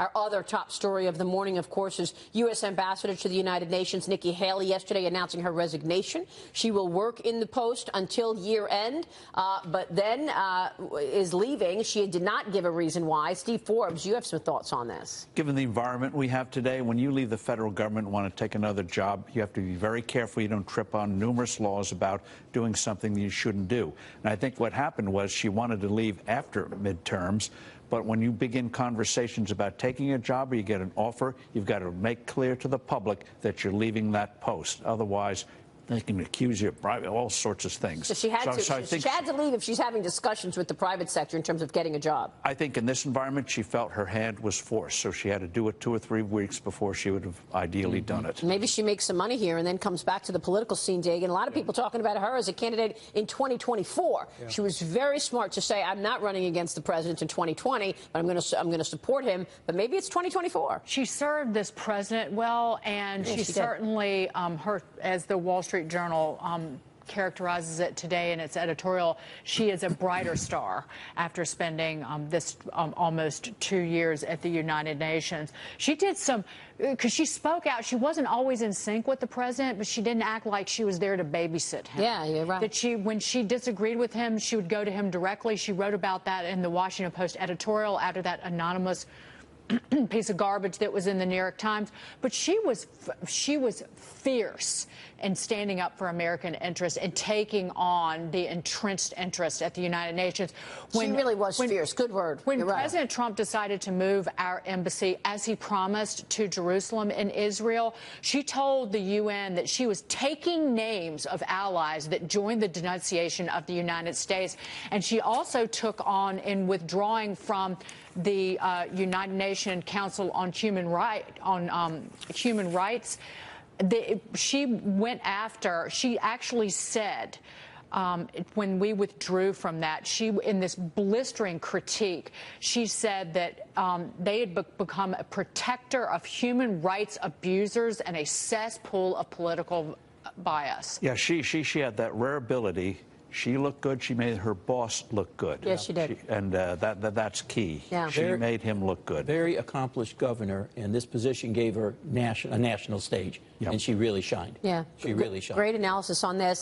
Our other top story of the morning, of course, is U.S. Ambassador to the United Nations Nikki Haley yesterday announcing her resignation. She will work in the post until year end, but then is leaving. She did not give a reason why. Steve Forbes, you have some thoughts on this. Given the environment we have today, when you leave the federal government and want to take another job, you have to be very careful you don't trip on numerous laws about doing something that you shouldn't do. And I think what happened was she wanted to leave after midterms, but when you begin conversations about taking a job or you get an offer, you've got to make clear to the public that you're leaving that post. Otherwise, they can accuse you of all sorts of things. So she had to leave if she's having discussions with the private sector in terms of getting a job. I think in this environment, she felt her hand was forced, so she had to do it 2 or 3 weeks before she would have ideally done it. Maybe she makes some money here and then comes back to the political scene, Dig. And a lot of people talking about her as a candidate in 2024. Yeah. She was very smart to say, I'm not running against the president in 2020, but I'm going to support him. But maybe it's 2024. She served this president well, and she certainly, as the Wall Street Journal characterizes it today in its editorial, she is a brighter star after spending this almost 2 years at the United Nations. She did some, because she spoke out. She wasn't always in sync with the president, but she didn't act like she was there to babysit him. Yeah, you're right. That when she disagreed with him, she would go to him directly. She wrote about that in the Washington Post editorial after that anonymous piece of garbage that was in the New York Times. But she was fierce in standing up for American interests and taking on the entrenched interest at the United Nations. She really was fierce. Good word. When President Trump decided to move our embassy, as he promised, to Jerusalem in Israel, she told the UN that she was taking names of allies that joined the denunciation of the United States. And she also took on, in withdrawing from the United Nations Council on Human Rights, she actually said, when we withdrew from that, in this blistering critique, she said that they had become a protector of human rights abusers and a cesspool of political bias. Yeah, she had that rare ability. She looked good. She made her boss look good. Yes, she did. And that's key. Yeah. She made him look good. Very accomplished governor, and this position gave her a national stage, and she really shined. Yeah. She really shined. Great analysis on this.